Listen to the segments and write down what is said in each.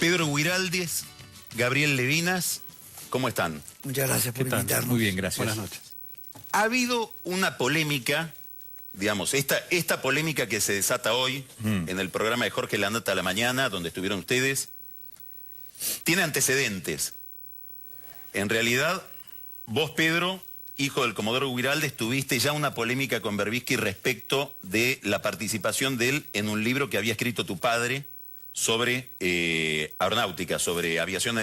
Pedro Guiraldes, Gabriel Levinas, ¿cómo están? Muchas gracias por invitarnos. Muy bien, gracias. Buenas noches. Ha habido una polémica, digamos, esta polémica que se desata hoy en el programa de Jorge Lanata a la mañana, donde estuvieron ustedes, tiene antecedentes. En realidad, vos, Pedro, hijo del Comodoro Guiraldes, tuviste ya una polémica con Berbisky respecto de la participación de él en un libro que había escrito tu padre sobre aeronáutica, sobre aviación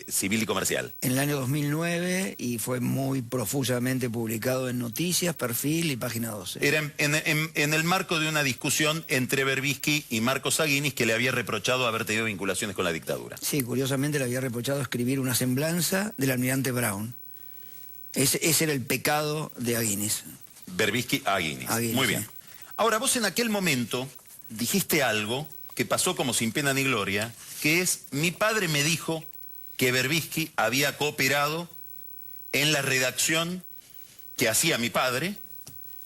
civil y comercial. En el año 2009 y fue muy profusamente publicado en Noticias, Perfil y Página 12. Era en el marco de una discusión entre Berbisky y Marcos Aguinis, que le había reprochado haber tenido vinculaciones con la dictadura. Sí, curiosamente le había reprochado escribir una semblanza del almirante Brown. Ese era el pecado de Aguinis. Berbisky a Aguinis. Muy bien. Sí. Ahora, vos en aquel momento dijiste algo que pasó como sin pena ni gloria, que es: mi padre me dijo que Berbisky había cooperado en la redacción que hacía mi padre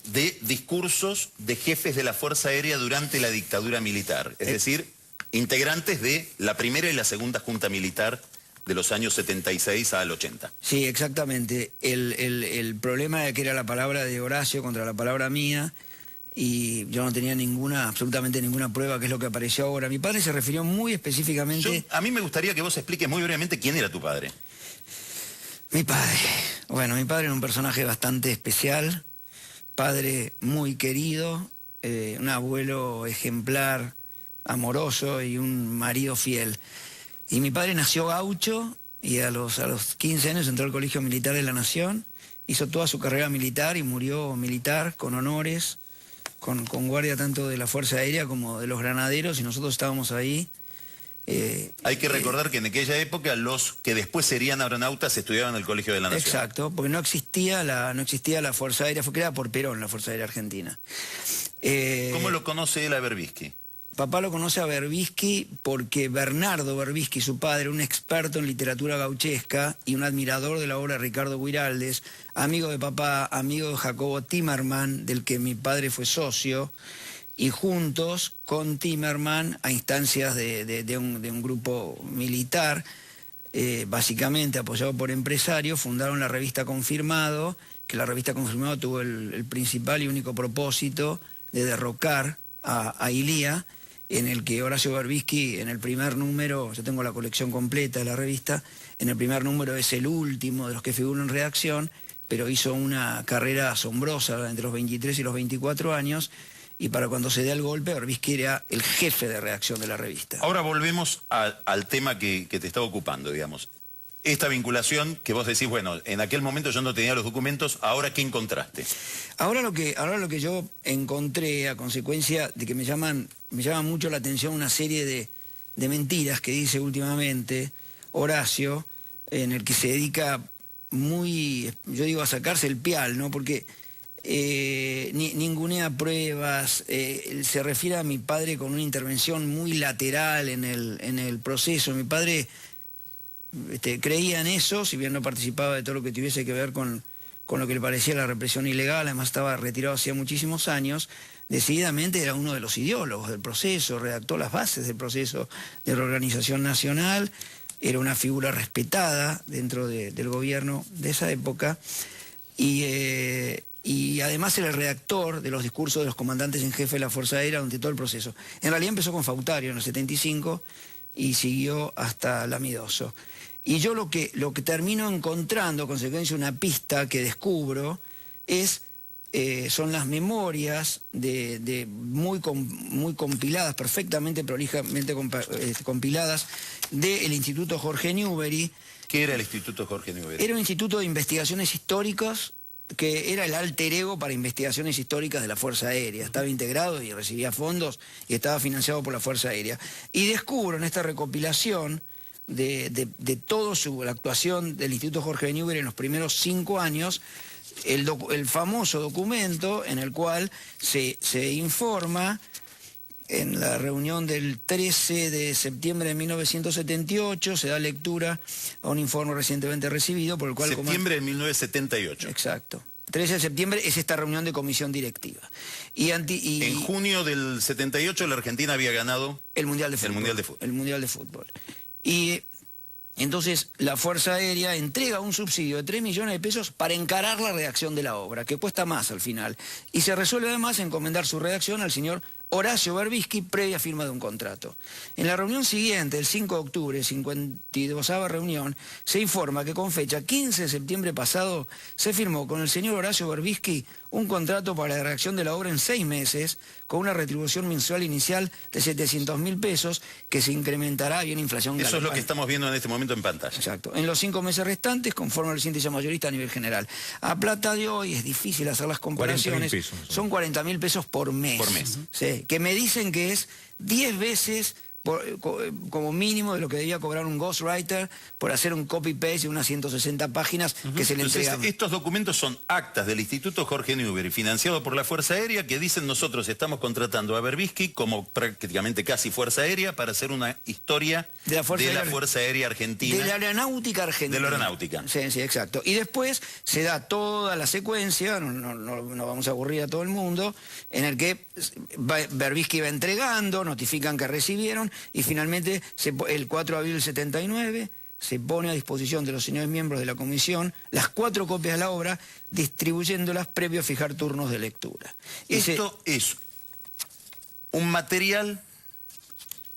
de discursos de jefes de la Fuerza Aérea durante la dictadura militar, es decir, integrantes de la primera y la segunda Junta Militar de los años 76 al 80. Sí, exactamente. El problema era que era la palabra de Horacio contra la palabra mía, y yo no tenía absolutamente ninguna prueba, que es lo que apareció ahora. Mi padre se refirió muy específicamente... A mí me gustaría que vos expliques muy brevemente quién era tu padre. Mi padre. Bueno, mi padre era un personaje bastante especial, padre muy querido, un abuelo ejemplar, amoroso y un marido fiel. Y mi padre nació gaucho y a los 15 años entró al Colegio Militar de la Nación, hizo toda su carrera militar y murió militar con honores, con guardia tanto de la Fuerza Aérea como de los granaderos, y nosotros estábamos ahí. Hay que recordar que en aquella época los que después serían aeronautas estudiaban en el Colegio de la Nación. Exacto, porque no existía la Fuerza Aérea, fue creada por Perón, la Fuerza Aérea Argentina. ¿Cómo lo conoce él a Berbisky? Papá lo conoce a Berbisky porque Bernardo Berbisky, su padre, un experto en literatura gauchesca y un admirador de la obra de Ricardo Guiraldes, amigo de papá, amigo de Jacobo Timerman, del que mi padre fue socio, y juntos con Timerman, a instancias de un grupo militar, básicamente apoyado por empresarios, fundaron la revista Confirmado, que la revista Confirmado tuvo el principal y único propósito de derrocar a Ilía, en el que Horacio Berbisky, en el primer número, yo tengo la colección completa de la revista, en el primer número es el último de los que figuran en redacción, pero hizo una carrera asombrosa entre los 23 y los 24 años, y para cuando se dé el golpe, Berbisky era el jefe de redacción de la revista. Ahora volvemos al tema que te estaba ocupando, digamos. Esta vinculación que vos decís, bueno, en aquel momento yo no tenía los documentos, ¿ahora qué encontraste? Ahora lo que yo encontré, a consecuencia de que me llama mucho la atención una serie de mentiras que dice últimamente Horacio, en el que se dedica a sacarse el pial, ¿no? Porque ningunea pruebas, se refiere a mi padre con una intervención muy lateral en el proceso. Mi padre creía en eso, si bien no participaba de todo lo que tuviese que ver con lo que le parecía la represión ilegal, además estaba retirado hacía muchísimos años. Decididamente era uno de los ideólogos del proceso, redactó las bases del proceso de reorganización nacional, era una figura respetada dentro del gobierno de esa época, y además era el redactor de los discursos de los comandantes en jefe de la Fuerza Aérea durante todo el proceso. En realidad empezó con Fautario en el 75 y siguió hasta Lamidoso. Y yo lo que termino encontrando, a consecuencia de una pista que descubro, son las memorias muy compiladas, perfectamente, prolijamente compiladas, del Instituto Jorge Newbery. ¿Qué era el Instituto Jorge Newbery? Era un instituto de investigaciones históricas, que era el alter ego para investigaciones históricas de la Fuerza Aérea. Estaba integrado y recibía fondos y estaba financiado por la Fuerza Aérea. Y descubro en esta recopilación de toda la actuación del Instituto Jorge Newbery en los primeros 5 años, el famoso documento en el cual se informa en la reunión del 13 de septiembre de 1978, se da lectura a un informe recientemente recibido por el cual... Septiembre de 1978. Exacto. 13 de septiembre es esta reunión de comisión directiva. En junio del 78 la Argentina había ganado el Mundial de Fútbol. El Mundial de Fútbol. Y entonces la Fuerza Aérea entrega un subsidio de 3 millones de pesos para encarar la redacción de la obra, que cuesta más al final. Y se resuelve además encomendar su redacción al señor Horacio Berbisky, previa firma de un contrato. En la reunión siguiente, el 5 de octubre, 52ª reunión, se informa que con fecha 15 de septiembre pasado se firmó con el señor Horacio Berbisky un contrato para la redacción de la obra en 6 meses, con una retribución mensual inicial de 700.000 pesos, que se incrementará bien inflación galopante. Eso es lo que estamos viendo en este momento en pantalla. Exacto. En los 5 meses restantes, conforme al presidente ya mayorista a nivel general. A plata de hoy es difícil hacer las comparaciones. 40.000 pesos. Son 40.000 pesos por mes. Por mes. Sí, que me dicen que es 10 veces como mínimo de lo que debía cobrar un ghostwriter por hacer un copy-paste de unas 160 páginas que se le entregan. Estos documentos son actas del Instituto Jorge Newbery, financiado por la Fuerza Aérea, que dicen: nosotros estamos contratando a Berbisky como prácticamente casi Fuerza Aérea para hacer una historia de la Fuerza Aérea Argentina. De la Aeronáutica Argentina. De la Aeronáutica. Sí, sí, exacto. Y después se da toda la secuencia, no vamos a aburrir a todo el mundo, en el que Berbisky va entregando, notifican que recibieron, y finalmente el 4 de abril del 79 se pone a disposición de los señores miembros de la comisión las 4 copias de la obra, distribuyéndolas previo a fijar turnos de lectura. Esto es un material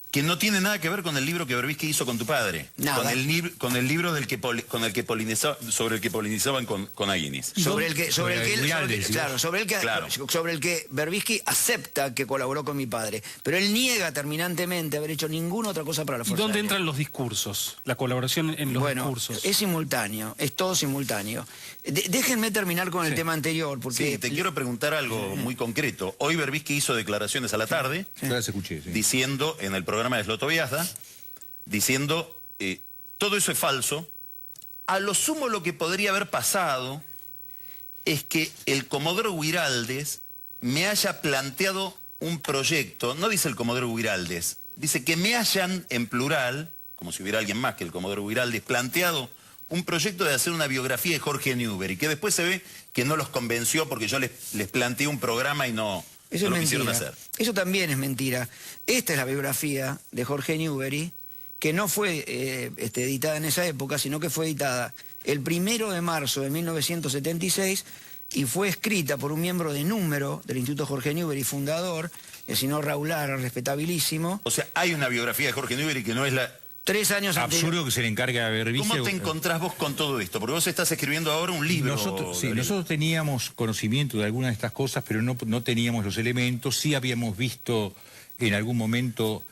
que no tiene nada que ver con el libro que Berbisky hizo con tu padre. Nada. Con el libro sobre el que polinizaban con Aguinis. Sobre el que Berbisky acepta que colaboró con mi padre. Pero él niega terminantemente haber hecho ninguna otra cosa para la Fuerza ¿Y dónde Aérea. entran los discursos? La colaboración en los discursos. Es simultáneo, es todo simultáneo. Déjenme terminar con el tema anterior, porque... Sí, te quiero preguntar algo muy concreto. Hoy Berbisky hizo declaraciones a la tarde, diciendo en el programa de Slotoviazda, diciendo todo eso es falso. A lo sumo lo que podría haber pasado es que el Comodoro Guiraldes me haya planteado un proyecto, no dice el Comodoro Guiraldes, dice que me hayan, en plural, como si hubiera alguien más que el Comodoro Guiraldes, planteado un proyecto de hacer una biografía de Jorge Newbery, que después se ve que no los convenció porque yo les planteé un programa y no lo quisieron hacer. Eso también es mentira. Esta es la biografía de Jorge Newbery, que no fue editada en esa época, sino que fue editada el 1 de marzo de 1976 y fue escrita por un miembro de número del Instituto Jorge Newbery, fundador, el señor Raúl Lara, respetabilísimo. O sea, hay una biografía de Jorge Newbery que no es la... 3 años antes. Absurdo que se le encargue a Berbisky. ¿Cómo te encontrás vos con todo esto? Porque vos estás escribiendo ahora un libro. Nosotros teníamos conocimiento de algunas de estas cosas, pero no teníamos los elementos. Sí habíamos visto en algún momento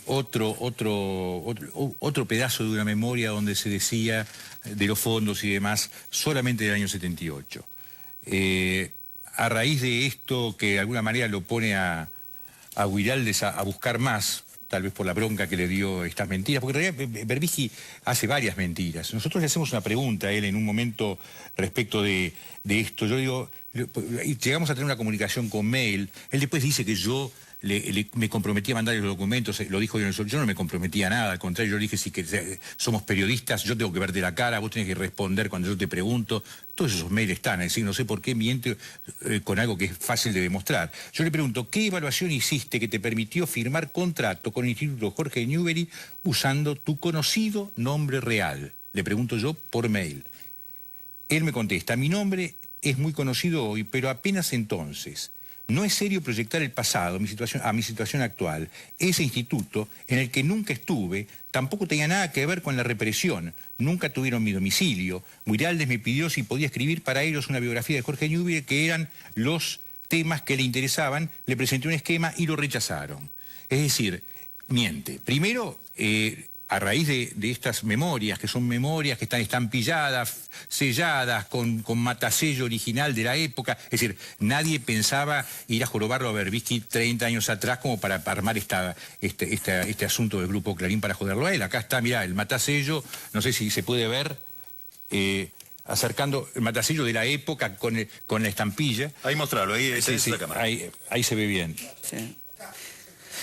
otro pedazo de una memoria donde se decía de los fondos y demás, solamente del año 78. A raíz de esto, que de alguna manera lo pone a Guiraldes a buscar más, tal vez por la bronca que le dio estas mentiras, porque en realidad Berbisky hace varias mentiras. Nosotros le hacemos una pregunta a él en un momento respecto de esto. Yo digo, llegamos a tener una comunicación con mail, él después dice que yo me comprometí a mandarle los documentos, lo dijo yo no me comprometía a nada, al contrario, yo le dije, si que somos periodistas, yo tengo que verte la cara, vos tenés que responder cuando yo te pregunto. Todos esos mails están, es decir, no sé por qué miente con algo que es fácil de demostrar. Yo le pregunto, ¿qué evaluación hiciste que te permitió firmar contrato con el Instituto Jorge Newbery usando tu conocido nombre real? Le pregunto yo por mail. Él me contesta, mi nombre es muy conocido hoy, pero apenas entonces. No es serio proyectar el pasado a mi situación actual. Ese instituto, en el que nunca estuve, tampoco tenía nada que ver con la represión. Nunca tuvieron mi domicilio. Guiraldes me pidió si podía escribir para ellos una biografía de Jorge Newbery, que eran los temas que le interesaban. Le presenté un esquema y lo rechazaron. Es decir, miente. Primero, a raíz de estas memorias, que son memorias que están estampilladas, selladas, con matasello original de la época, es decir, nadie pensaba ir a jorobarlo a Berbisky 30 años atrás como para armar este asunto del Grupo Clarín para joderlo a él. Acá está, mirá, el matasello, no sé si se puede ver, acercando el matasello de la época con la estampilla. Ahí mostrarlo, ahí es la cámara. Ahí se ve bien. Sí.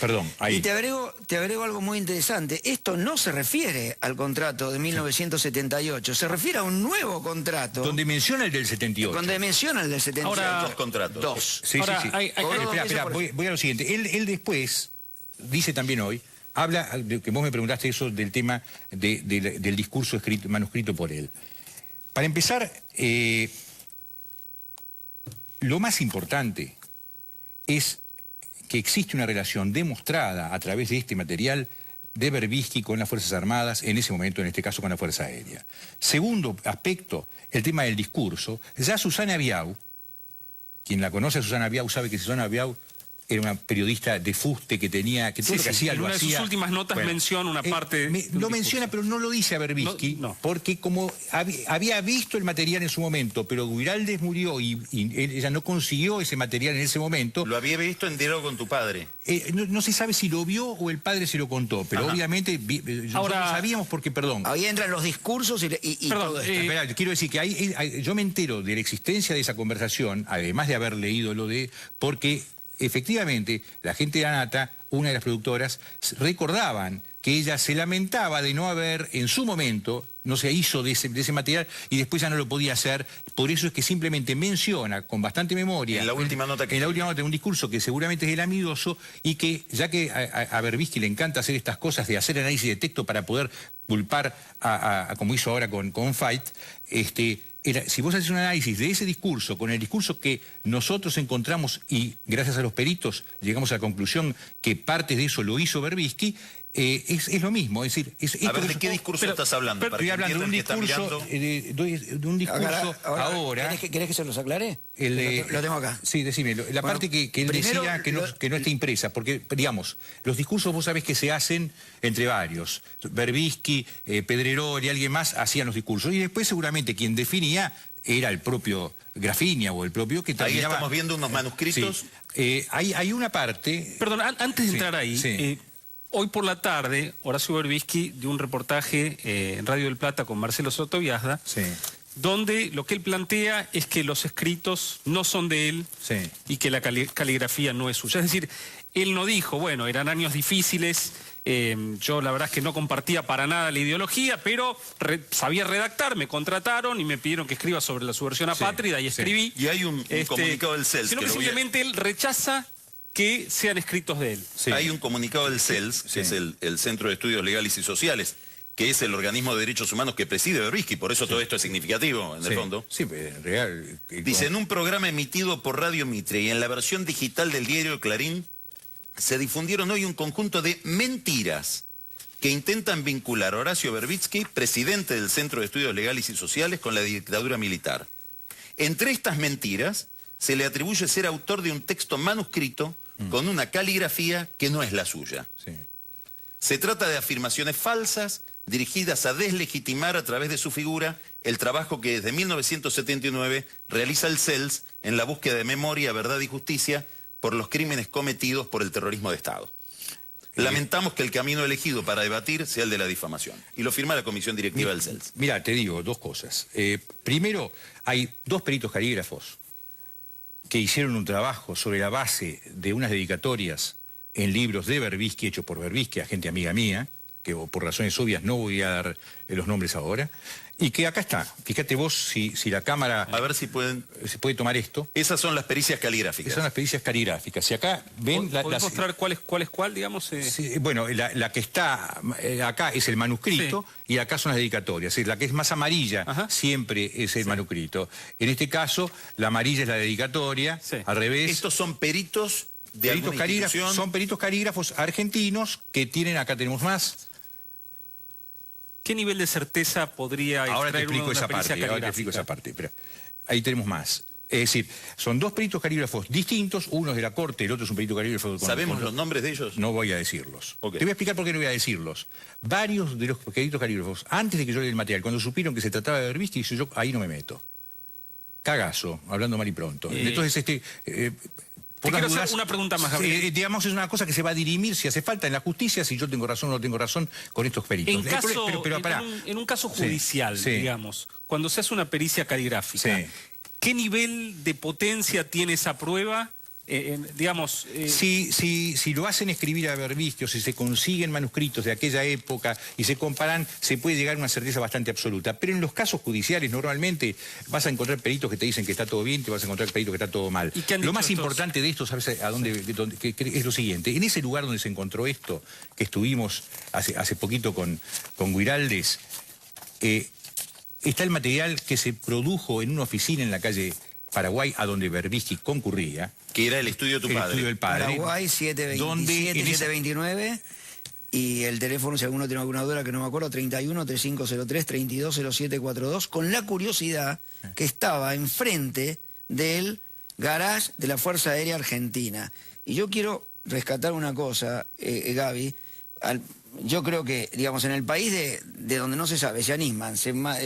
Perdón, ahí. Y te agrego algo muy interesante. Esto no se refiere al contrato de 1978, se refiere a un nuevo contrato. Donde menciona el del 78. Donde menciona el del 78. Ahora, 2 contratos. 2. Sí, ahora, sí. Espera, voy a lo siguiente. Él después dice también hoy habla, que vos me preguntaste eso del tema del discurso manuscrito por él. Para empezar, lo más importante es que existe una relación demostrada a través de este material de Berbisky con las Fuerzas Armadas, en ese momento, en este caso, con la Fuerza Aérea. Segundo aspecto, el tema del discurso. Ya Susana Biau, quien la conoce a Susana Biau sabe que Susana Biau era una periodista de fuste que tenía, que todo lo que hacía lo hacía. En una de sus últimas notas menciona una parte... Lo menciona, pero no lo dice a Berbisky, porque como había visto el material en su momento, pero Guiraldes murió y ella no consiguió ese material en ese momento... Lo había visto en diálogo con tu padre. No se sabe si lo vio o el padre se lo contó, pero obviamente nosotros sabíamos porque, perdón... Ahí entran los discursos y todo esto. Espera, quiero decir que yo me entero de la existencia de esa conversación, además de haber leído lo de... porque... Efectivamente, la gente de ANATA, una de las productoras, recordaban que ella se lamentaba de no haber, en su momento, no se hizo de ese material y después ya no lo podía hacer. Por eso es que simplemente menciona con bastante memoria... En la última nota que... En la última nota, un discurso que seguramente es el amidoso y que, ya que a Berbisky le encanta hacer estas cosas de hacer análisis de texto para poder culpar como hizo ahora con Fight, si vos haces un análisis de ese discurso con el discurso que nosotros encontramos y gracias a los peritos llegamos a la conclusión que parte de eso lo hizo Berbisky, es lo mismo. Es decir, a ver, ¿de qué discurso estás hablando? Estoy hablando de un discurso ahora... ¿Querés que se los aclare? Lo tengo acá. Sí, decime. La parte que él decía que no esté impresa, porque, digamos, los discursos vos sabés que se hacen entre varios. Berbisky, Pedrerol y alguien más hacían los discursos. Y después seguramente quien definía era el propio Grafinia o el propio que terminaba... Ahí estamos viendo unos manuscritos. Sí. Hay una parte... Perdón, antes de entrar ahí... Hoy por la tarde, Horacio Berbisky dio un reportaje en Radio del Plata con Marcelo Soto Viazda, donde lo que él plantea es que los escritos no son de él y que la caligrafía no es suya. Es decir, él no dijo, bueno, eran años difíciles, yo la verdad es que no compartía para nada la ideología, pero sabía redactar, me contrataron y me pidieron que escriba sobre la subversión apátrida y escribí. Y hay un comunicado del CELS. Sino que simplemente él rechaza que sean escritos de él. Hay un comunicado del CELS, que es el Centro de Estudios Legales y Sociales, que es el organismo de derechos humanos que preside Berbisky, por eso todo esto es significativo, en el fondo. Sí, en real. Dice, en un programa emitido por Radio Mitre y en la versión digital del diario Clarín, se difundieron hoy un conjunto de mentiras que intentan vincular a Horacio Berbisky, presidente del Centro de Estudios Legales y Sociales, con la dictadura militar. Entre estas mentiras, se le atribuye ser autor de un texto manuscrito con una caligrafía que no es la suya. Se trata de afirmaciones falsas dirigidas a deslegitimar a través de su figura el trabajo que desde 1979 realiza el CELS en la búsqueda de memoria, verdad y justicia por los crímenes cometidos por el terrorismo de Estado. Lamentamos que el camino elegido para debatir sea el de la difamación. Y lo firma la comisión directiva del CELS. Mira, te digo dos cosas. Primero, hay dos peritos calígrafos que hicieron un trabajo sobre la base de unas dedicatorias en libros de Berbisky, hechos por Berbisky, a gente amiga mía, que por razones obvias no voy a dar los nombres ahora, y que acá está. Fíjate vos si la cámara... A ver si pueden... Se puede tomar esto. Esas son las pericias caligráficas. Esas son las pericias caligráficas. Si acá ven... ¿Podés mostrar cuál es cuál, digamos? Sí, bueno, la que está acá es el manuscrito y acá son las dedicatorias. La que es más amarilla siempre es el manuscrito. En este caso, la amarilla es la dedicatoria, al revés. Estos son peritos de alguna institución. Son peritos calígrafos argentinos que tienen, acá tenemos más. ¿Qué nivel de certeza podría extraer ahora te explico esa parte. Espera. Ahí tenemos más. Es decir, son dos peritos calígrafos distintos, uno es de la corte, el otro es un perito calígrafo... ¿Sabemos los nombres de ellos? No voy a decirlos. Te voy a explicar por qué no voy a decirlos. Varios de los peritos calígrafos, antes de que yo lea el material, cuando supieron que se trataba de Berbisky, dice yo ahí no me meto. Cagazo, hablando mal y pronto. Entonces, Te quiero hacer una pregunta más, Gabriel. Digamos, es una cosa que se va a dirimir si hace falta en la justicia, si yo tengo razón o no tengo razón con estos peritos. En un caso judicial, digamos, cuando se hace una pericia caligráfica, ¿qué nivel de potencia tiene esa prueba digamos... Si lo hacen escribir a Berbisky o si se consiguen manuscritos de aquella época y se comparan, se puede llegar a una certeza bastante absoluta. Pero en los casos judiciales normalmente vas a encontrar peritos que te dicen que está todo bien, te vas a encontrar peritos que está todo mal. Lo más importante de esto, ¿sabes a dónde, es lo siguiente? En ese lugar donde se encontró esto, que estuvimos hace poquito con Guiraldes, está el material que se produjo en una oficina en la calle Paraguay, a donde Berbisky concurría. Que era el estudio de tu padre. El estudio del padre. Paraguay 727-729 y el teléfono, si alguno tiene alguna duda, que no me acuerdo, 31-3503-320742, con la curiosidad que estaba enfrente del garage de la Fuerza Aérea Argentina. Y yo quiero rescatar una cosa, Gaby. Yo creo que, digamos, en el país de donde no se sabe, se Nisman,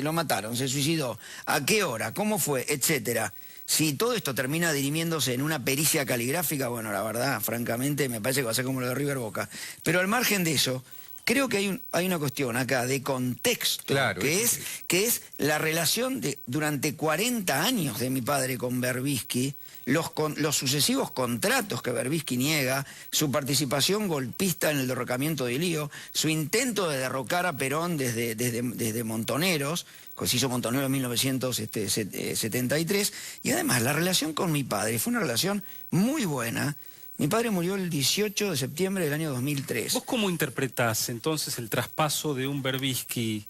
lo mataron, se suicidó, a qué hora, cómo fue, etcétera. Si todo esto termina dirimiéndose en una pericia caligráfica, bueno, la verdad, francamente, me parece que va a ser como lo de River Boca. Pero al margen de eso, creo que hay una cuestión acá de contexto, claro, que es la relación durante 40 años de mi padre con Berbisky, los sucesivos contratos que Berbisky niega, su participación golpista en el derrocamiento de Lío, su intento de derrocar a Perón desde Montoneros, que se hizo Montonero en 1973, y además la relación con mi padre fue una relación muy buena. Mi padre murió el 18 de septiembre del año 2003. ¿Vos cómo interpretás entonces el traspaso de un Berbisky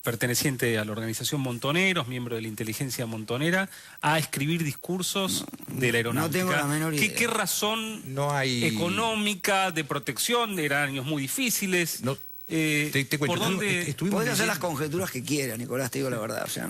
perteneciente a la organización Montoneros, miembro de la inteligencia montonera, a escribir discursos de la aeronáutica? No tengo la menor idea. ¿Qué razón económica, de protección? Eran años muy difíciles. No. Te cuento, ¿por dónde? Podés hacer las conjeturas que quieras, Nicolás, te digo la verdad. O sea,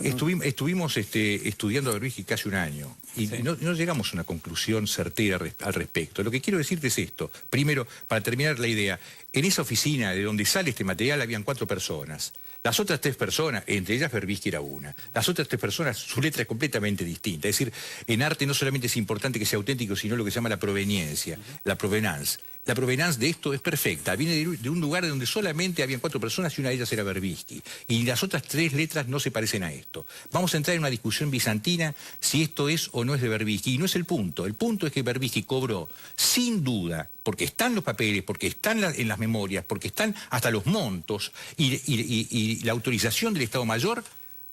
Estuvimos estudiando a Berbisky casi un año y no llegamos a una conclusión certera al respecto. Lo que quiero decirte es esto. Primero, para terminar la idea, en esa oficina de donde sale este material habían 4 personas. Las otras 3 personas, entre ellas Berbisky era una. Las otras 3 personas, su letra es completamente distinta. Es decir, en arte no solamente es importante que sea auténtico, sino lo que se llama la proveniencia, la provenance. La provenance de esto es perfecta. Viene de un lugar donde solamente habían 4 personas y una de ellas era Berbisky. Y las otras 3 letras no se parecen a esto. Vamos a entrar en una discusión bizantina si esto es o no es de Berbisky. Y no es el punto. El punto es que Berbisky cobró, sin duda, porque están los papeles, porque están en las memorias, porque están hasta los montos y la autorización del Estado Mayor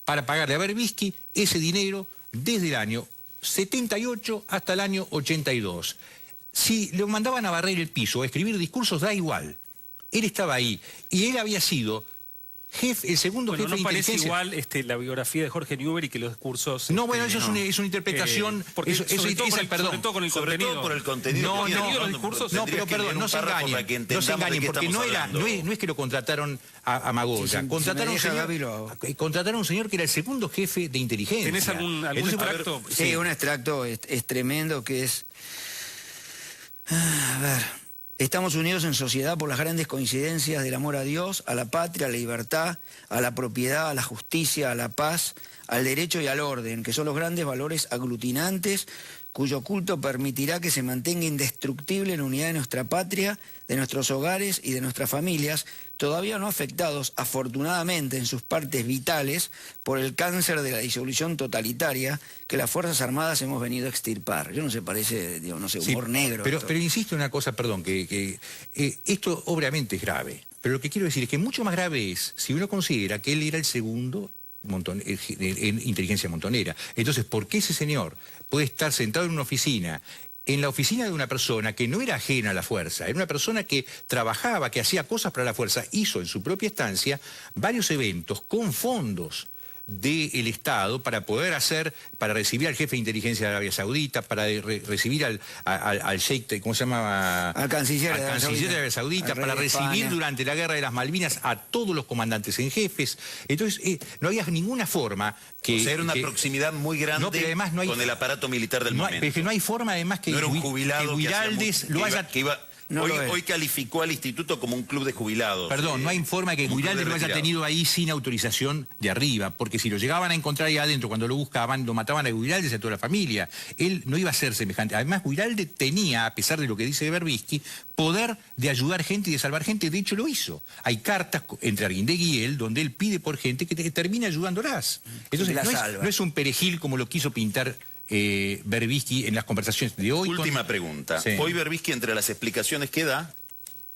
para pagarle a Berbisky ese dinero desde el año 78 hasta el año 82. Si le mandaban a barrer el piso o a escribir discursos, da igual. Él estaba ahí y él había sido el segundo jefe de inteligencia. ¿No parece igual la biografía de Jorge Newbery que los discursos? No, bueno, eso es una interpretación. Sobre todo con el contenido. Por el contenido. Los discursos. No, pero perdón, no se engañen, porque no es que lo contrataron a Magoya. Contrataron a un señor que era el segundo jefe de inteligencia. ¿Tenés algún extracto? Sí, un extracto es tremendo, que es... A ver, estamos unidos en sociedad por las grandes coincidencias del amor a Dios, a la patria, a la libertad, a la propiedad, a la justicia, a la paz, al derecho y al orden, que son los grandes valores aglutinantes cuyo culto permitirá que se mantenga indestructible la unidad de nuestra patria, de nuestros hogares y de nuestras familias, todavía no afectados, afortunadamente, en sus partes vitales, por el cáncer de la disolución totalitaria que las Fuerzas Armadas hemos venido a extirpar. Yo no sé, parece, digo, no sé, humor negro. Pero insisto en una cosa, perdón, que esto obviamente es grave, pero lo que quiero decir es que mucho más grave es si uno considera que él era el segundo en inteligencia montonera. Entonces, ¿por qué ese señor puede estar sentado en una oficina, en la oficina de una persona que no era ajena a la fuerza, era una persona que trabajaba, que hacía cosas para la fuerza, hizo en su propia estancia varios eventos con fondos del Estado para recibir al jefe de inteligencia de Arabia Saudita, para recibir al sheikh, ¿cómo se llama? Al canciller de Arabia Saudita, para recibir durante la guerra de las Malvinas a todos los comandantes en jefes. Entonces, no había ninguna forma que... O sea, era una proximidad muy grande con el aparato militar del momento. Pero no hay forma, además, que, no era un jubilado que Guiraldes lo haya... Hoy calificó al instituto como un club de jubilados. Perdón, no hay forma de que Guiraldes lo haya tenido ahí sin autorización de arriba, porque si lo llegaban a encontrar ahí adentro, cuando lo buscaban, lo mataban a Guiraldes y a toda la familia. Él no iba a ser semejante. Además, Guiraldes tenía, a pesar de lo que dice Berbisky, poder de ayudar gente y de salvar gente. De hecho, lo hizo. Hay cartas entre Arguindegui y él donde él pide por gente que termina ayudándolas. Entonces, no es un perejil como lo quiso pintar Berbisky en las conversaciones de hoy. Última pregunta. Sí. Hoy Berbisky, entre las explicaciones que da,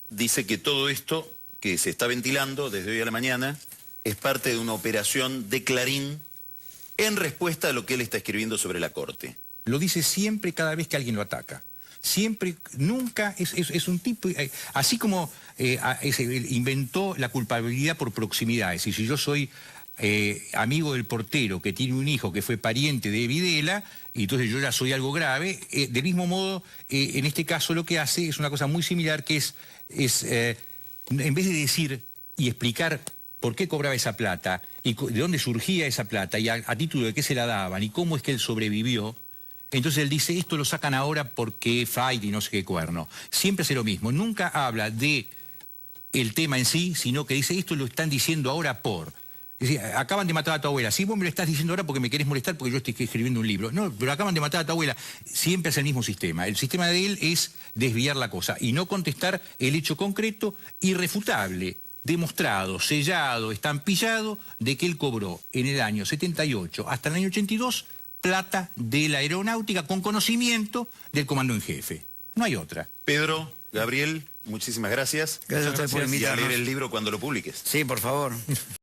dice que todo esto que se está ventilando desde hoy a la mañana es parte de una operación de Clarín en respuesta a lo que él está escribiendo sobre la Corte. Lo dice siempre cada vez que alguien lo ataca. Siempre, nunca, es un tipo, así como inventó la culpabilidad por proximidad. Es decir, si yo soy amigo del portero que tiene un hijo que fue pariente de Videla, y entonces yo ya soy algo grave, del mismo modo, en este caso lo que hace es una cosa muy similar, que es en vez de decir y explicar por qué cobraba esa plata, y de dónde surgía esa plata, y a título de qué se la daban, y cómo es que él sobrevivió, entonces él dice, esto lo sacan ahora porque fight y no sé qué cuerno. Siempre hace lo mismo, nunca habla de el tema en sí, sino que dice, esto lo están diciendo ahora por... Es decir, acaban de matar a tu abuela. Sí, vos me lo estás diciendo ahora porque me querés molestar porque yo estoy escribiendo un libro. No, pero acaban de matar a tu abuela. Siempre es el mismo sistema. El sistema de él es desviar la cosa y no contestar el hecho concreto, irrefutable, demostrado, sellado, estampillado, de que él cobró en el año 78 hasta el año 82 plata de la aeronáutica con conocimiento del comando en jefe. No hay otra. Pedro, Gabriel, muchísimas gracias. Gracias a usted por Y a invitarnos. leer el libro cuando lo publiques. Sí, por favor.